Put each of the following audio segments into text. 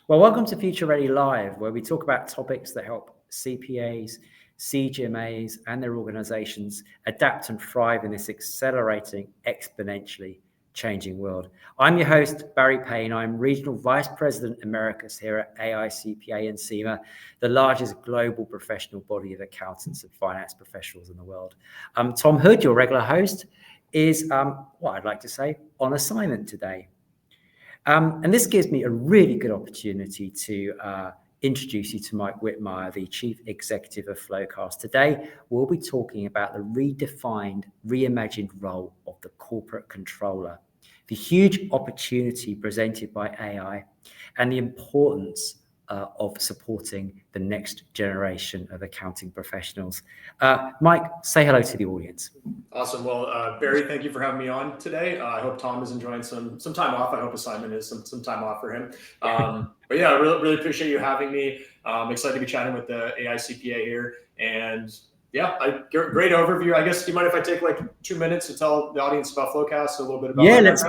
Well, welcome to Future Ready Live, where we talk about topics that help CPAs, CGMAs, and their organizations adapt and thrive in this accelerating, exponentially changing world. I'm your host, Barry Payne. I'm Regional Vice President Americas here at AICPA and CIMA, the largest global professional body of accountants and finance professionals in the world. Tom Hood, your regular host, is, what I'd like to say, on assignment today. And this gives me a really good opportunity to introduce you to Mike Whitmire, the Chief Executive of FloQast. Today, we'll be talking about the redefined, reimagined role of the corporate controller, the huge opportunity presented by AI, and the importance of supporting the next generation of accounting professionals. Mike, say hello to the audience. Awesome. Well, Barry, thank you for having me on today. I hope Tom is enjoying some time off. I hope assignment is some time off for him. But yeah, I really appreciate you having me. I'm excited to be chatting with the AICPA here. And yeah, great overview. I guess, do you mind if I take like 2 minutes to tell the audience about FloQast, a little bit about let's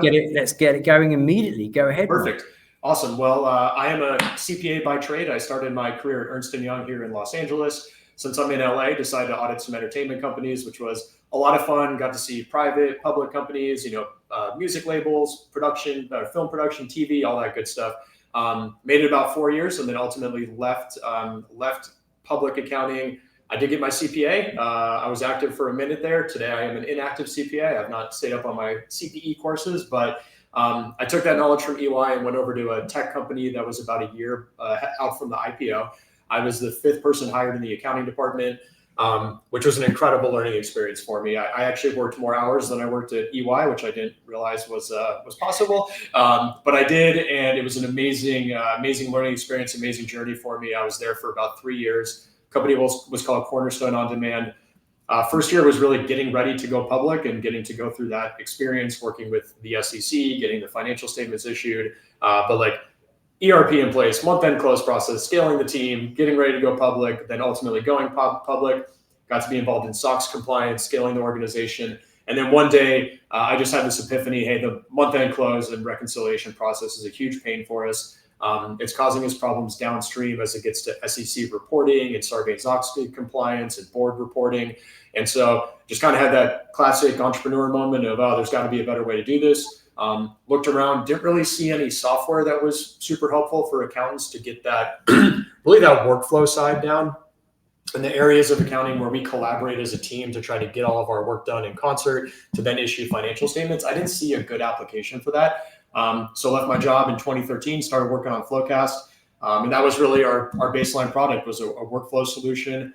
get it going immediately. Go ahead. Perfect. Mike. Awesome. Well, I am a CPA by trade. I started my career at Ernst & Young here in Los Angeles. Since I'm in LA, decided to audit some entertainment companies, which was a lot of fun. Got to see private, public companies, music labels, production, film production, TV, all that good stuff. Made it about 4 years, and then ultimately left public accounting. I did get my CPA. I was active for a minute there. Today, I am an inactive CPA. I've not stayed up on my CPE courses, but I took that knowledge from EY and went over to a tech company that was about a year out from the IPO. I was the 5th person hired in the accounting department, which was an incredible learning experience for me. I actually worked more hours than I worked at EY, which I didn't realize was possible, but I did, and it was an amazing learning experience, amazing journey for me. I was there for about 3 years. The company was called Cornerstone On Demand. First year was really getting ready to go public and getting to go through that experience, working with the SEC, getting the financial statements issued, but like ERP in place, month-end close process, scaling the team, getting ready to go public, then ultimately going public. Got to be involved in SOX compliance, scaling the organization. And then one day, I just had this epiphany, hey, the month-end close and reconciliation process is a huge pain for us. It's causing us problems downstream as it gets to SEC reporting and Sarbanes-Oxley compliance and board reporting. And so just kind of had that classic entrepreneur moment of, oh, there's got to be a better way to do this. Looked around, didn't really see any software that was super helpful for accountants to get that, really that workflow side down. In the areas of accounting where we collaborate as a team to try to get all of our work done in concert to then issue financial statements, I didn't see a good application for that. So left my job in 2013, started working on FloQast. And that was really our baseline product, was a workflow solution,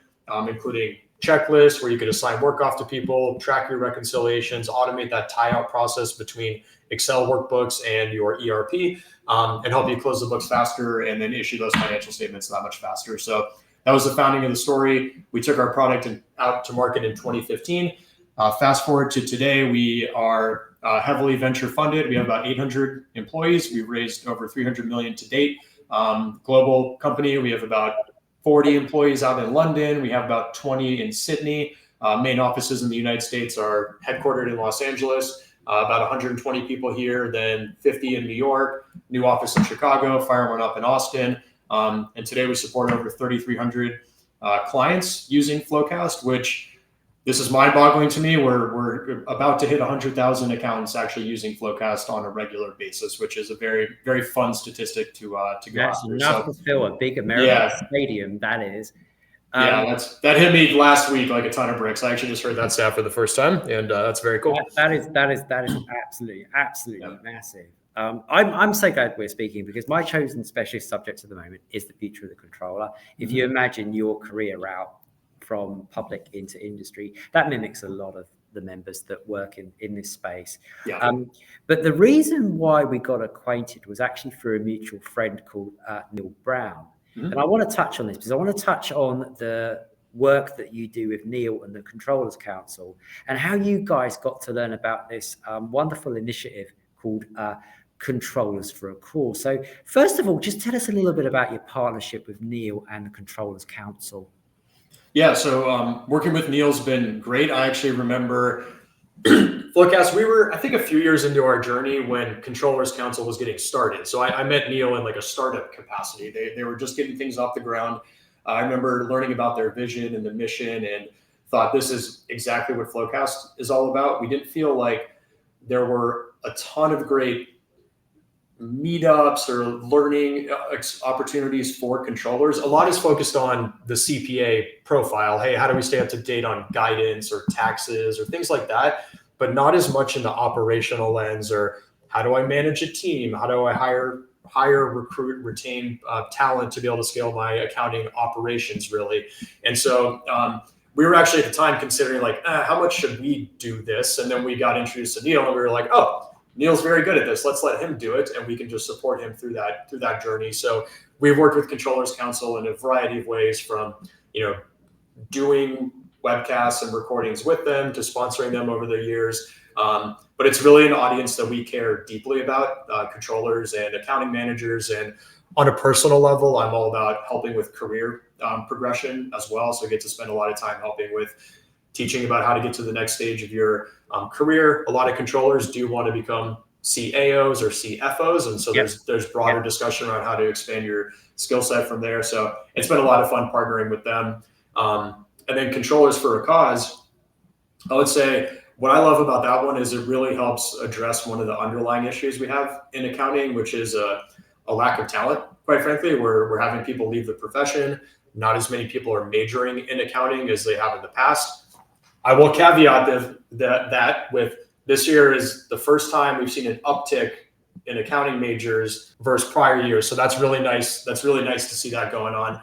including checklists where you could assign work off to people, track your reconciliations, automate that tie-out process between Excel workbooks and your ERP, and help you close the books faster and then issue those financial statements that much faster. So that was the founding of the story. We took our product out to market in 2015. Fast forward to today, we are heavily venture funded. We have about 800 employees. We've raised over 300 million to date. Global company, we have about 40 employees out in London. We have about 20 in Sydney. Main offices in the United States are headquartered in Los Angeles. About 120 people here, then 50 in New York, new office in Chicago, fire one up in Austin. And today we support over 3,300 clients using FloQast, which this is mind-boggling to me. We're about to hit 100,000 accountants actually using FloQast on a regular basis, which is a very, very fun statistic to go after. That's enough to fill a big American stadium, that is. That hit me last week like a ton of bricks. I actually just heard that stat for the first time, and that's very cool. That is absolutely massive. I'm so glad we're speaking, because my chosen specialist subject at the moment is the future of the controller. If you imagine your career route from public into industry, that mimics a lot of the members that work in this space. But the reason why we got acquainted was actually through a mutual friend called Neil Brown. And I want to touch on this because I want to touch on the work that you do with Neil and the Controllers Council, and how you guys got to learn about this wonderful initiative called Controllers for a Cause. So first of all, just tell us a little bit about your partnership with Neil and the Controllers Council. Yeah, so working with Neil's been great. I actually remember FloQast, we were, I think, a few years into our journey when Controllers Council was getting started. So I met Neil in like a startup capacity. They were just getting things off the ground. I remember learning about their vision and the mission and thought this is exactly what FloQast is all about. We didn't feel like there were a ton of great meetups or learning opportunities for controllers. A lot is focused on the CPA profile. Hey, how do we stay up to date on guidance or taxes or things like that? But not as much in the operational lens, or how do I manage a team? How do I hire, recruit, retain talent to be able to scale my accounting operations, really? And so we were actually at the time considering like, how much should we do this? And then we got introduced to Neil and we were like, oh, Neil's very good at this. Let's let him do it, and we can just support him through that journey. So we've worked with Controllers Council in a variety of ways, from doing webcasts and recordings with them to sponsoring them over the years. But it's really an audience that we care deeply about, controllers and accounting managers. And on a personal level, I'm all about helping with career progression as well. So I get to spend a lot of time helping with teaching about how to get to the next stage of your career. A lot of controllers do want to become CAOs or CFOs. And so there's broader discussion around how to expand your skill set from there. So it's been a lot of fun partnering with them. And then Controllers for a Cause, I would say what I love about that one is it really helps address one of the underlying issues we have in accounting, which is a lack of talent, quite frankly. We're having people leave the profession. Not as many people are majoring in accounting as they have in the past. I will caveat that with this year is the first time we've seen an uptick in accounting majors versus prior years. So that's really nice. That's really nice to see that going on.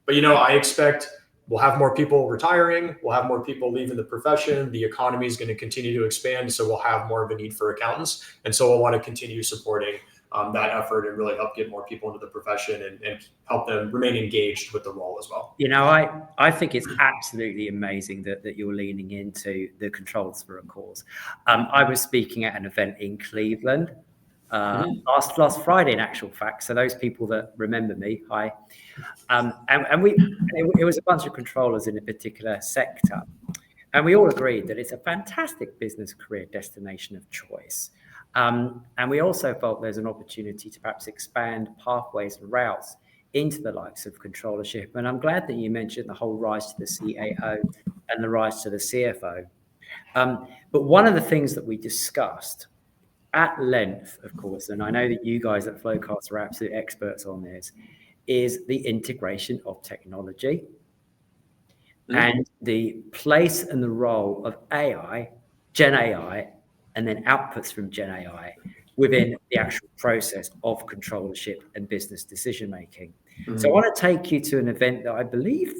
But I expect we'll have more people retiring. We'll have more people leaving the profession. The economy is going to continue to expand. So we'll have more of a need for accountants. And so we'll want to continue supporting that effort and really help get more people into the profession and help them remain engaged with the role as well. I think it's absolutely amazing that you're leaning into the Controls for a Cause. I was speaking at an event in Cleveland last Friday, in actual fact. So those people that remember me, hi. And it was a bunch of controllers in a particular sector. And we all agreed that it's a fantastic business career destination of choice. And we also felt there's an opportunity to perhaps expand pathways and routes into the likes of controllership. And I'm glad that you mentioned the whole rise to the CAO and the rise to the CFO. But one of the things that we discussed at length, of course, and I know that you guys at FloQast are absolute experts on this, is the integration of technology and the place and the role of AI, Gen AI, and then outputs from Gen AI within the actual process of controllership and business decision making. So I want to take you to an event that I believe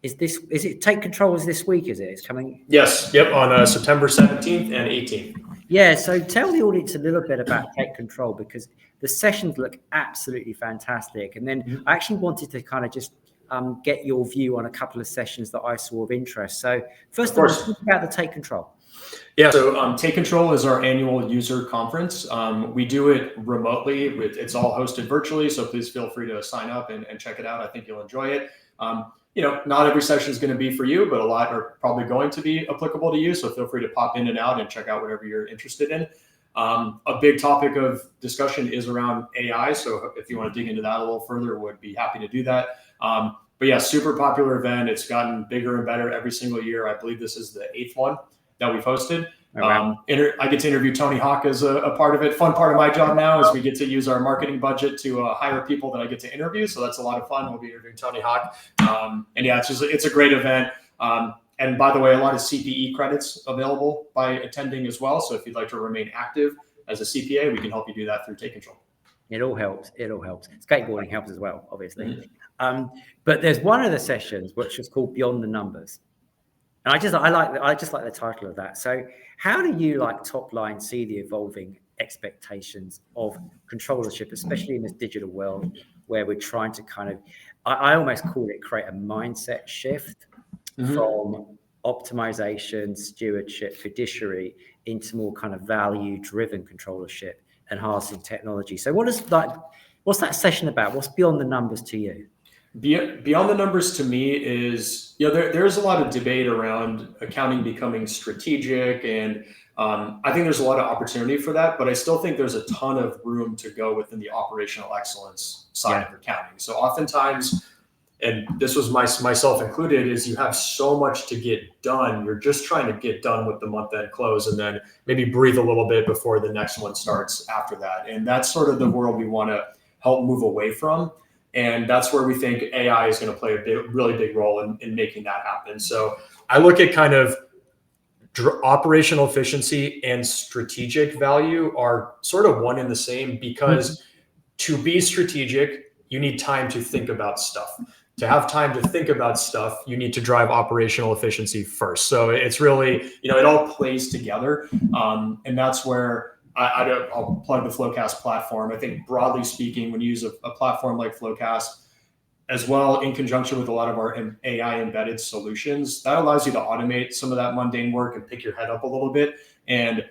is it Take Control is this week, is it? It's coming. Yes. Yep. On September 17th and 18th. Yeah. So tell the audience a little bit about Take Control, because the sessions look absolutely fantastic. And then I actually wanted to kind of just get your view on a couple of sessions that I saw of interest. So first of all, talk about the Take Control. Yeah, so Take Control is our annual user conference. We do it remotely. It's all hosted virtually, so please feel free to sign up and check it out. I think you'll enjoy it. Not every session is going to be for you, but a lot are probably going to be applicable to you. So feel free to pop in and out and check out whatever you're interested in. A big topic of discussion is around AI. So if you want to dig into that a little further, would be happy to do that. But yeah, super popular event. It's gotten bigger and better every single year. I believe this is the 8th one that we've hosted. I get to interview Tony Hawk as a part of it. Fun part of my job now is we get to use our marketing budget to hire people that I get to interview. So that's a lot of fun. We'll be interviewing Tony Hawk. And yeah, it's a great event. And by the way, a lot of CPE credits available by attending as well. So if you'd like to remain active as a CPA, we can help you do that through Take Control. It all helps. Skateboarding helps as well, obviously. But there's one of the sessions which is called Beyond the Numbers. And I just like the title of that. So how do you top line see the evolving expectations of controllership, especially in this digital world where we're trying to kind of, I almost call it, create a mindset shift from optimization, stewardship, fiduciary into more kind of value driven controllership and harnessing technology. So what's that session about? What's Beyond the Numbers to you? Beyond the numbers to me is, there's a lot of debate around accounting becoming strategic, and I think there's a lot of opportunity for that, but I still think there's a ton of room to go within the operational excellence side of accounting. So oftentimes, and this was myself included, is you have so much to get done. You're just trying to get done with the month end close and then maybe breathe a little bit before the next one starts after that. And that's sort of the world we want to help move away from. And that's where we think AI is going to play a really big role in making that happen. So I look at kind of operational efficiency and strategic value are sort of one and the same, because to be strategic, you need time to think about stuff. To have time to think about stuff, you need to drive operational efficiency first. So it's really, it all plays together. And that's where I'll plug the FloQast platform. I think broadly speaking, when you use a platform like FloQast, as well in conjunction with a lot of our AI embedded solutions, that allows you to automate some of that mundane work and pick your head up a little bit and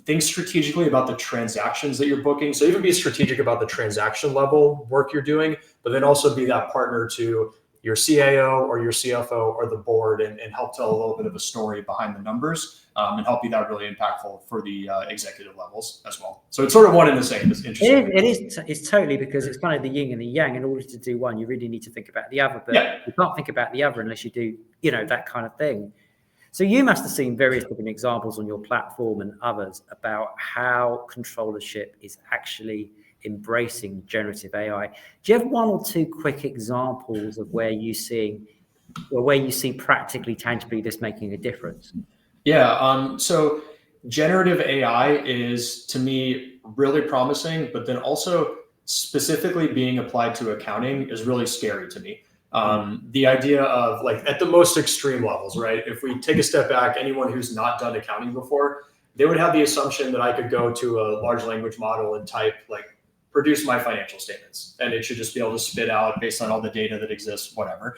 think strategically about the transactions that you're booking. So even be strategic about the transaction level work you're doing, but then also be that partner to your CAO or your CFO or the board and help tell a little bit of a story behind the numbers and help be that really impactful for the executive levels as well. So it's sort of one and the same. It's interesting. It's totally, because it's kind of the yin and the yang. In order to do one, you really need to think about the other, but you can't think about the other unless you do, that kind of thing. So you must have seen various different examples on your platform and others about how controllership is actually embracing generative AI. Do you have one or two quick examples of where you see practically, tangibly this making a difference? Yeah. So generative AI is, to me, really promising, but then also specifically being applied to accounting is really scary to me. The idea of, like, at the most extreme levels, right? If we take a step back, anyone who's not done accounting before, they would have the assumption that I could go to a large language model and type, like, produce my financial statements, and it should just be able to spit out based on all the data that exists, whatever.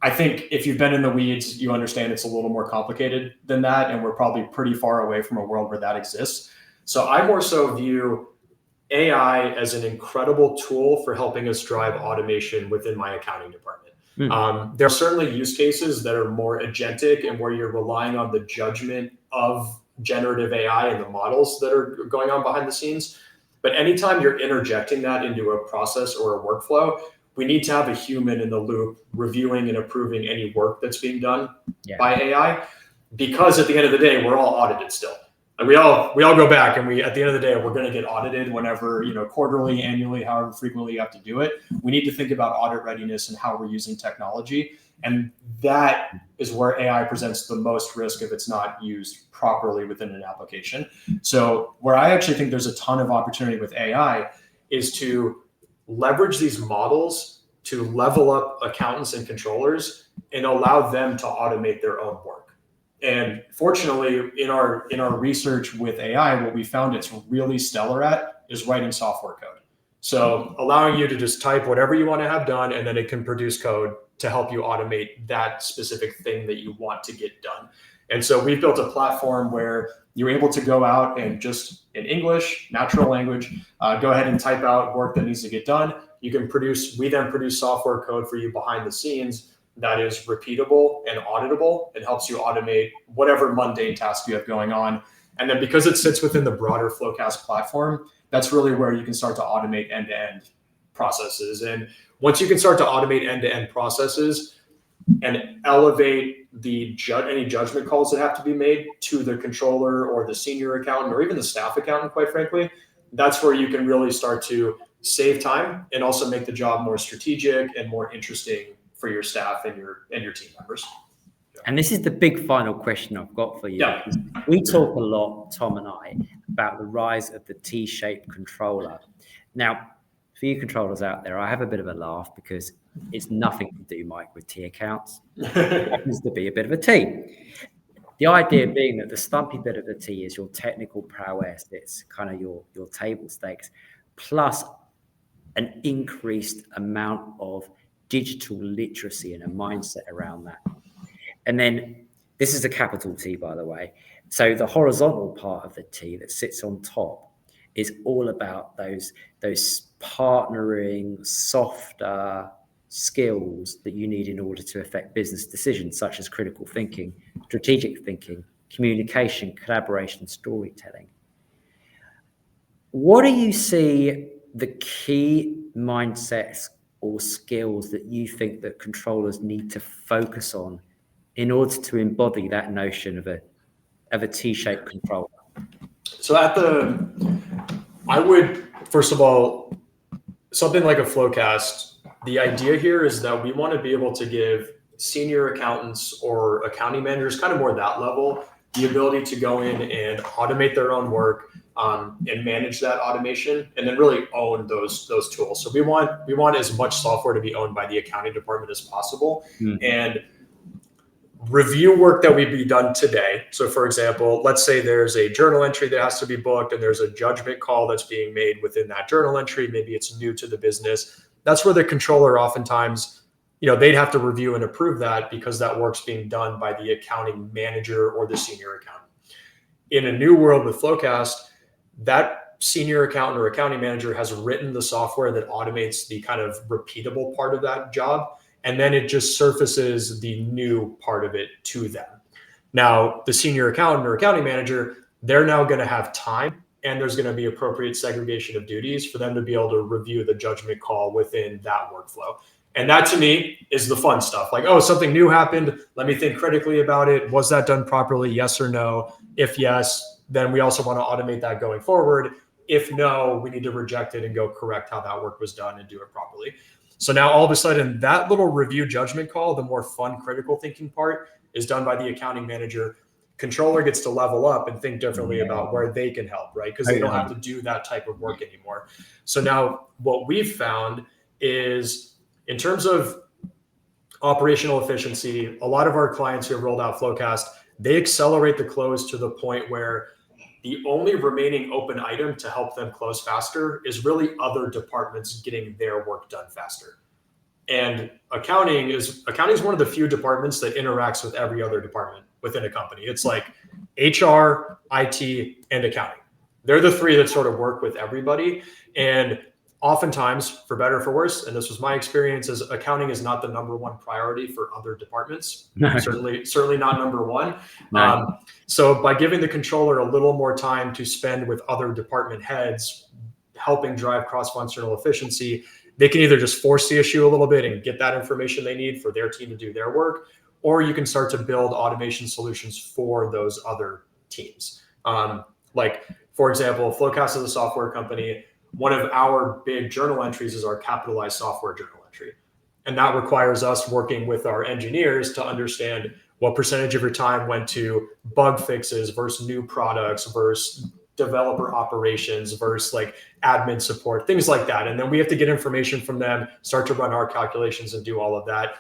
I think if you've been in the weeds, you understand it's a little more complicated than that, and we're probably pretty far away from a world where that exists. So I more so view AI as an incredible tool for helping us drive automation within my accounting department. There are certainly use cases that are more agentic and where you're relying on the judgment of generative AI and the models that are going on behind the scenes. But anytime you're interjecting that into a process or a workflow, we need to have a human in the loop reviewing and approving any work that's being done by AI, because at the end of the day, we're all audited still. And we all go back, and at the end of the day, we're going to get audited whenever, quarterly, annually, however frequently you have to do it. We need to think about audit readiness and how we're using technology. And that is where AI presents the most risk if it's not used properly within an application. So where I actually think there's a ton of opportunity with AI is to leverage these models to level up accountants and controllers and allow them to automate their own work. And fortunately, in our research with AI, what we found it's really stellar at is writing software code. So allowing you to just type whatever you want to have done, and then it can produce code to help you automate that specific thing that you want to get done. And so we've built a platform where you're able to go out and just in English, natural language, go ahead and type out work that needs to get done. We then produce software code for you behind the scenes that is repeatable and auditable and helps you automate whatever mundane task you have going on. And then because it sits within the broader FloQast platform, that's really where you can start to automate end-to-end processes. And once you can start to automate end-to-end processes and elevate any judgment calls that have to be made to the controller or the senior accountant or even the staff accountant, quite frankly, that's where you can really start to save time and also make the job more strategic and more interesting for your staff and your team members. And this is the big final question I've got for you. Yeah. We talk a lot, Tom and I, about the rise of the T-shaped controller. Now, for you controllers out there, I have a bit of a laugh because it's nothing to do, Mike, with T accounts. It happens to be a bit of a T. The idea being that the stumpy bit of the T is your technical prowess. It's kind of your table stakes, plus an increased amount of digital literacy and a mindset around that. And then this is a capital T, by the way. So the horizontal part of the T that sits on top is all about those partnering, softer, skills that you need in order to affect business decisions, such as critical thinking, strategic thinking, communication, collaboration, storytelling. What do you see the key mindsets or skills that you think that controllers need to focus on in order to embody that notion of a T-shaped controller? So I would, first of all, something like a FloQast, the idea here is that we want to be able to give senior accountants or accounting managers, kind of more that level, the ability to go in and automate their own work, and manage that automation, and then really own those tools. So we want as much software to be owned by the accounting department as possible, and review work that would be done today. So for example, let's say there's a journal entry that has to be booked and there's a judgment call that's being made within that journal entry. Maybe it's new to the business. That's where the controller oftentimes, they'd have to review and approve that because that work's being done by the accounting manager or the senior accountant. In a new world with FloQast, that senior accountant or accounting manager has written the software that automates the kind of repeatable part of that job. And then it just surfaces the new part of it to them. Now, the senior accountant or accounting manager, they're now going to have time, and there's going to be appropriate segregation of duties for them to be able to review the judgment call within that workflow. And that to me is the fun stuff. Like, oh, something new happened. Let me think critically about it. Was that done properly? Yes or no? If yes, then we also want to automate that going forward. If no, we need to reject it and go correct how that work was done and do it properly. So now all of a sudden that little review judgment call, the more fun critical thinking part, is done by the accounting manager. Controller gets to level up and think differently about where they can help, right? Because they don't have to do that type of work anymore. So now what we've found is, in terms of operational efficiency, a lot of our clients who have rolled out FloQast, they accelerate the close to the point where the only remaining open item to help them close faster is really other departments getting their work done faster. And accounting is one of the few departments that interacts with every other department within a company. It's like HR, IT, and accounting. They're the three that sort of work with everybody. And oftentimes, for better or for worse, and this was my experience, is accounting is not the number one priority for other departments. No. Certainly not number one. No. So by giving the controller a little more time to spend with other department heads, helping drive cross-functional efficiency, they can either just force the issue a little bit and get that information they need for their team to do their work, or you can start to build automation solutions for those other teams. Like, for example, FloQast is a software company. One of our big journal entries is our capitalized software journal entry. And that requires us working with our engineers to understand what percentage of your time went to bug fixes versus new products versus developer operations versus like admin support, things like that. And then we have to get information from them, start to run our calculations and do all of that.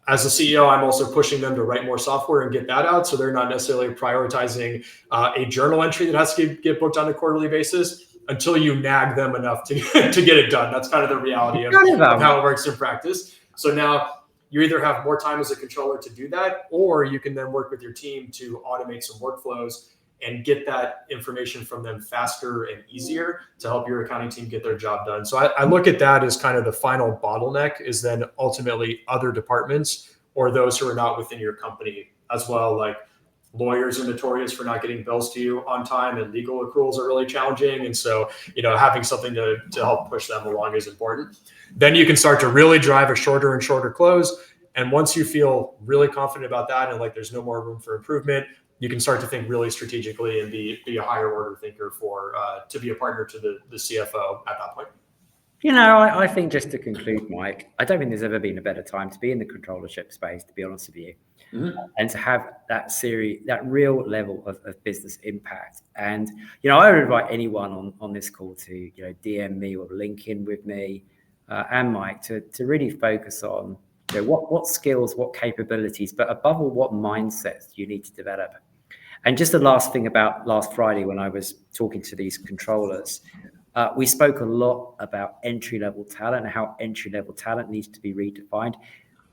As a CEO, I'm also pushing them to write more software and get that out. So they're not necessarily prioritizing a journal entry that has to get booked on a quarterly basis until you nag them enough to get it done. That's kind of the reality of how it works in practice. So now you either have more time as a controller to do that, or you can then work with your team to automate some workflows and get that information from them faster and easier to help your accounting team get their job done. So I look at that as kind of the final bottleneck, is then ultimately other departments or those who are not within your company as well. Like, lawyers are notorious for not getting bills to you on time, and legal accruals are really challenging. And so, having something to help push them along is important. Then you can start to really drive a shorter and shorter close. And once you feel really confident about that and like there's no more room for improvement, you can start to think really strategically and be a higher order thinker to be a partner to the CFO at that point. I think, just to conclude, Mike, I don't think there's ever been a better time to be in the controllership space, to be honest with you, and to have that real level of business impact. And, I would invite anyone on this call to, DM me or link in with me and Mike to really focus on, what skills, what capabilities, but above all, what mindsets you need to develop. And just the last thing about last Friday, when I was talking to these controllers, we spoke a lot about entry-level talent and how entry-level talent needs to be redefined,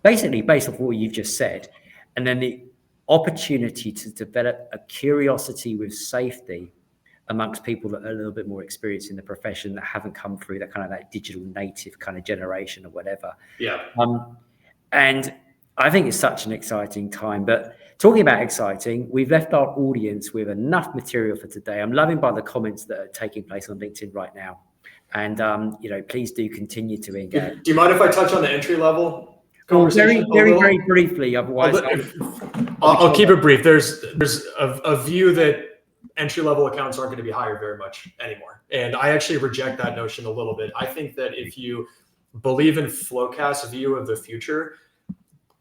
basically based off what you've just said. And then the opportunity to develop a curiosity with safety amongst people that are a little bit more experienced in the profession that haven't come through that kind of that digital native kind of generation or whatever. Yeah. And I think it's such an exciting time. But talking about exciting, we've left our audience with enough material for today. I'm loving by the comments that are taking place on LinkedIn right now. And, please do continue to engage. Do you mind if I touch on the entry level conversation? Very briefly. Otherwise, I'll keep it brief. There's a view that entry level accounts aren't going to be hired very much anymore. And I actually reject that notion a little bit. I think that if you believe in FloQast's view of the future,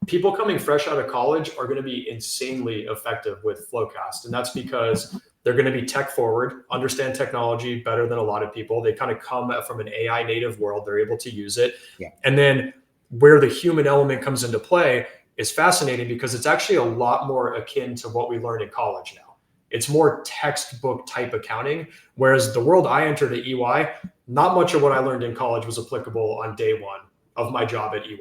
people coming fresh out of college are going to be insanely effective with FloQast. And that's because they're going to be tech forward, understand technology better than a lot of people. They kind of come from an AI native world. They're able to use it. Yeah. And then where the human element comes into play is fascinating because it's actually a lot more akin to what we learned in college now. It's more textbook type accounting, whereas the world I entered at EY, not much of what I learned in college was applicable on day one of my job at EY.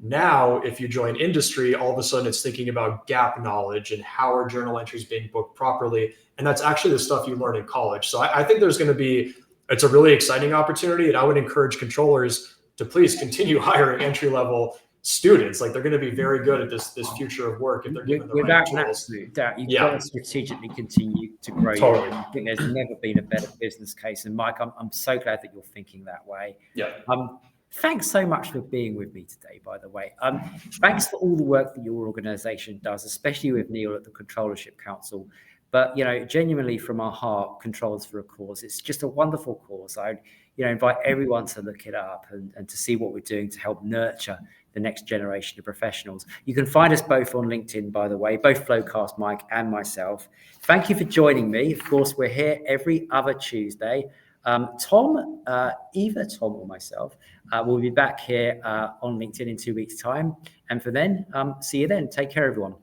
Now, if you join industry, all of a sudden it's thinking about gap knowledge and how are journal entries being booked properly. And that's actually the stuff you learn in college. So I think there's going to be, it's a really exciting opportunity. And I would encourage controllers to please continue hiring entry-level students. Like they're going to be very good at this future of work if they're given the right tools. Without absolute doubt, you've got to strategically continue to grow. Totally. I think there's never been a better business case. And Mike, I'm so glad that you're thinking that way. Yeah. Thanks so much for being with me today, by the way. Thanks for all the work that your organization does, especially with Neil at the Controllership Council. But, genuinely from our heart, Controls for a Cause, it's just a wonderful cause. I invite everyone to look it up and to see what we're doing to help nurture the next generation of professionals. You can find us both on LinkedIn, by the way, both FloQast, Mike and myself. Thank you for joining me. Of course, we're here every other Tuesday. Tom, either Tom or myself, will be back here on LinkedIn in 2 weeks' time. And for then, see you then. Take care, everyone.